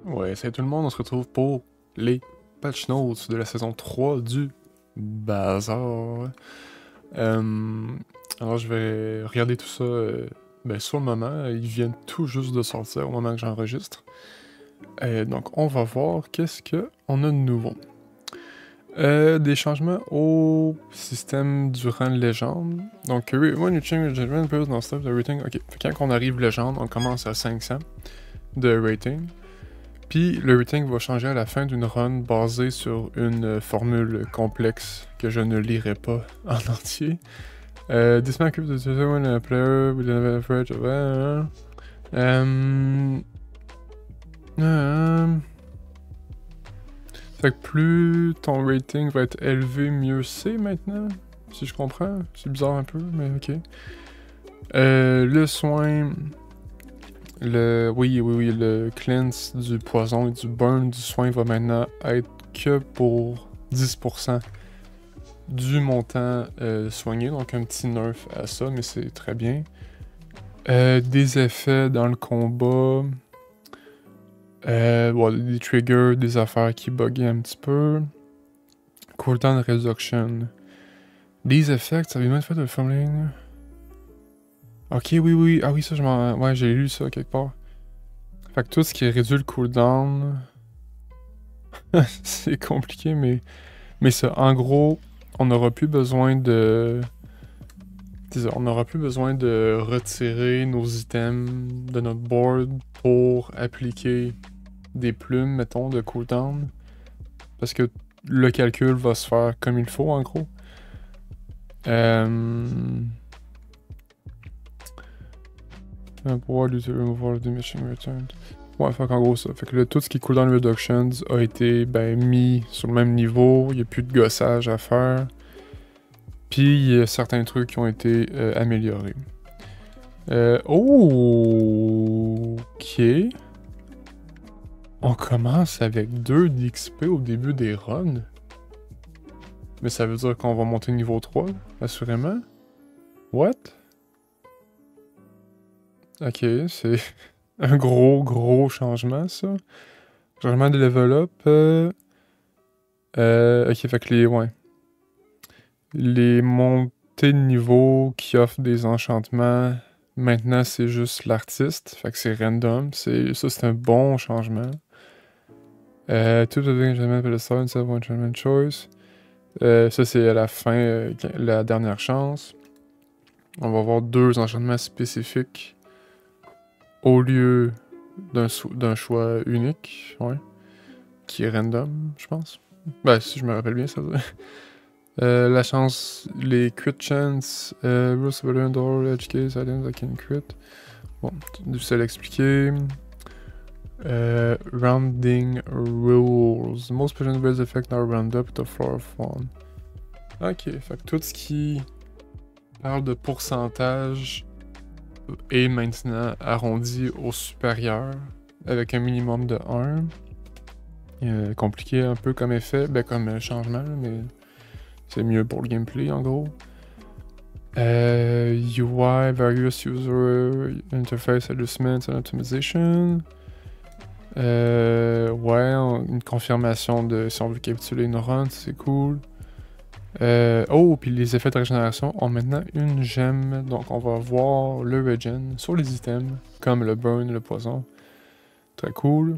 Ouais, salut tout le monde, on se retrouve pour les patch notes de la saison 3 du Bazar. Euh, alors je vais regarder tout ça sur le moment, ils viennent tout juste de sortir au moment que j'enregistre. Donc on va voir qu'est-ce qu'on a de nouveau. Des changements au système durant légende. Donc, when you change the judgment, non stop the rating. Ok, quand on arrive légende, on commence à 500 de rating. Puis le rating va changer à la fin d'une run basée sur une formule complexe que je ne lirai pas en entier. This man keeps the when a player with an average of... Fait que plus ton rating va être élevé, mieux c'est maintenant. Si je comprends. C'est bizarre un peu, mais ok. Le soin... Oui, le cleanse du poison et du burn du soin va maintenant être que pour 10% du montant soigné, donc un petit nerf à ça, mais c'est très bien. Des effets dans le combat, des triggers, des affaires qui buggaient un petit peu. Cooldown reduction. These effects have been modified to the following. Ok, oui, ah oui, ça je m'en... Ouais, j'ai lu ça quelque part. Fait que tout ce qui réduit le cooldown... c'est compliqué, mais ça, en gros, on n'aura plus besoin de... On n'aura plus besoin de retirer nos items de notre board pour appliquer des plumes, mettons, de cooldown. Parce que le calcul va se faire comme il faut, en gros. Pouvoir lutter, removal, diminishing return. Ouais, fait qu'en gros ça. Fait que tout ce qui est cooldown reductions a été mis sur le même niveau. Il n'y a plus de gossage à faire. Puis il y a certains trucs qui ont été améliorés. Ok. On commence avec 2 d'XP au début des runs. Mais ça veut dire qu'on va monter niveau 3, assurément. What? Ok, c'est un gros changement, ça. Changement de level up. Ok, fait que les montées de niveau qui offrent des enchantements, maintenant c'est juste l'artiste. Fait que c'est random. Ça, c'est un bon changement. Tout the enchantment for the star instead of enchantment choice. Ça, c'est à la fin, la dernière chance. On va avoir 2 enchantements spécifiques au lieu d'un choix unique, ouais. Qui est random, je pense. Ben, si je me rappelle bien, ça veut dire. La chance, les crit chance, rules of the door, edge case, items that can crit. Bon, difficile à expliquer. Rounding rules. Most potion bills effect now round up to floor of 1. Ok, fait que tout ce qui parle de pourcentage est maintenant arrondi au supérieur avec un minimum de 1. Compliqué un peu comme effet, comme changement, mais c'est mieux pour le gameplay en gros. UI, various user interface adjustments and optimization. Une confirmation de si on veut capituler une run, c'est cool. Puis les effets de régénération ont maintenant une gemme, donc on va voir le regen sur les items, comme le burn, le poison. Très cool.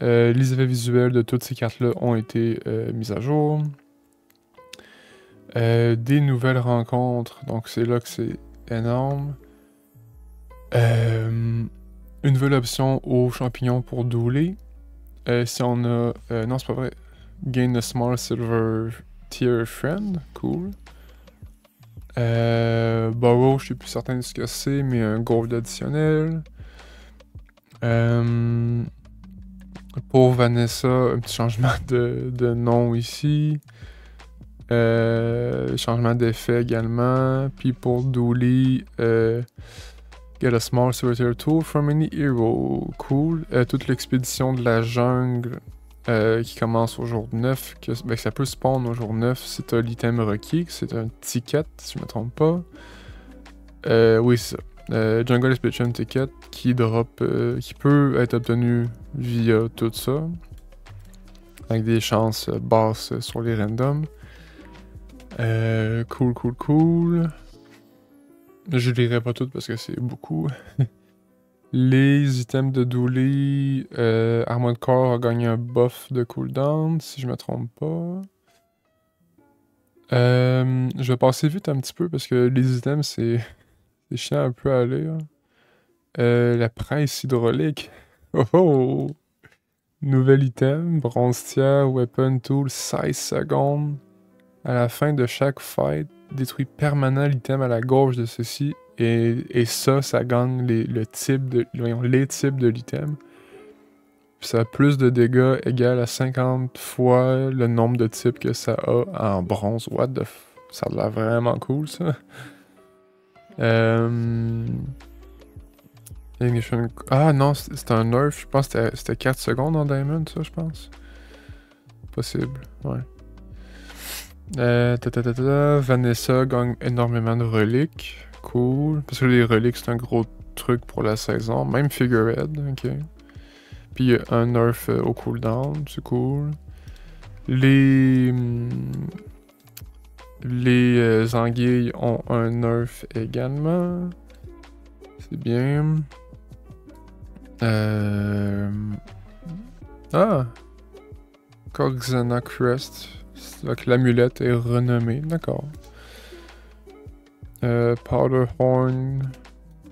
Les effets visuels de toutes ces cartes-là ont été mis à jour. Des nouvelles rencontres, donc c'est là que c'est énorme. Une nouvelle option aux champignons pour douler. Si on a... non, c'est pas vrai. Gain a small silver tier friend. Cool. Burrow, je suis plus certain de ce que c'est, mais un gold additionnel. Pour Vanessa, un petit changement de nom ici. Changement d'effet également. Puis pour Dooley, get a small silver tool from any hero. Cool. Toute l'expédition de la jungle qui commence au jour 9. Que ça peut spawn au jour 9 si t'as l'item requis. C'est un ticket, si je me trompe pas. Oui, c'est ça. Jungle Expedition Ticket qui drop, qui peut être obtenu via tout ça, avec des chances basses sur les randoms. Cool. Je lirai pas tout parce que c'est beaucoup. Les items de Dooley, Armored Core a gagné un buff de cooldown, si je me trompe pas. Je vais passer vite un petit peu parce que les items, c'est chiant un peu à lire. La presse hydraulique. Oh! Nouvel item, bronze tier, weapon tool, 16 secondes. À la fin de chaque fight, détruit permanent l'item à la gauche de ceci. Et ça gagne les types de l'item. Puis ça a plus de dégâts égal à 50 fois le nombre de types que ça a en bronze. What the f... Ça a l'air vraiment cool, ça. Ah non, c'était un nerf. Je pense que c'était 4 secondes en Diamond, ça, je pense. Possible, ouais. Vanessa gagne énormément de reliques. Cool. Parce que les reliques, c'est un gros truc pour la saison. Même Figurehead, ok. Puis il y a un nerf au cooldown, c'est cool. Les anguilles ont un nerf également. C'est bien. Ah! Corxana Crest. Donc l'amulette est renommée, d'accord. Powderhorn.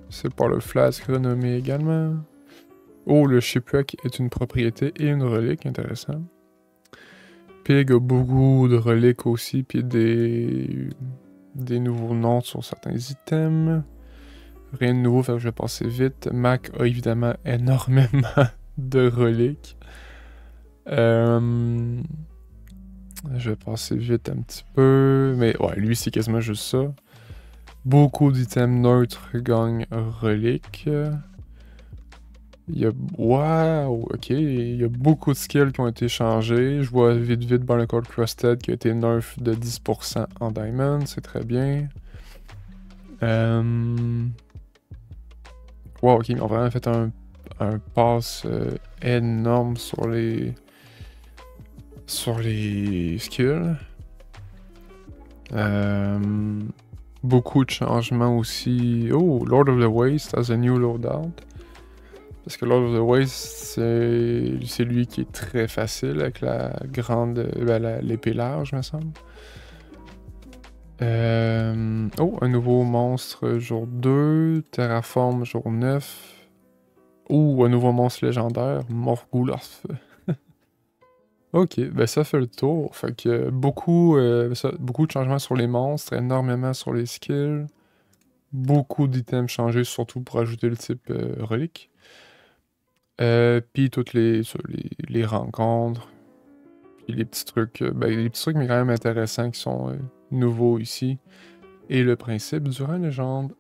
C'est Powder Flask renommé également. Oh, le Shipwreck est une propriété et une relique, intéressant. Pig a beaucoup de reliques aussi, puis des nouveaux noms sur certains items. Rien de nouveau, fait que je vais passer vite. Mac a évidemment énormément de reliques. Je vais passer vite un petit peu. Mais ouais, lui, c'est quasiment juste ça. Beaucoup d'items neutres gagnent reliques. Il y a... Wow, ok. Il y a beaucoup de skills qui ont été changés. Je vois vite Barnacle Crusted qui a été nerf de 10% en Diamond. C'est très bien. Wow, ok. Ils ont vraiment fait un pass énorme sur les skills. Beaucoup de changements aussi. Oh, Lord of the Waste has a new loadout. Parce que Lord of the Waste, c'est lui qui est très facile avec la grande. L'épée large, me semble. Oh, un nouveau monstre jour 2. Terraform jour 9. Oh, un nouveau monstre légendaire. Morgulorth. Ok, ben ça fait le tour. Fait que beaucoup de changements sur les monstres, énormément sur les skills. Beaucoup d'items changés, surtout pour ajouter le type relique. Puis toutes les rencontres. Puis les petits trucs. Les petits trucs, mais quand même intéressants qui sont nouveaux ici. Et le principe du rang légende.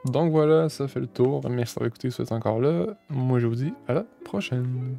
Donc voilà, ça fait le tour. Merci d'avoir écouté, si vous êtes encore là. Moi, je vous dis à la prochaine.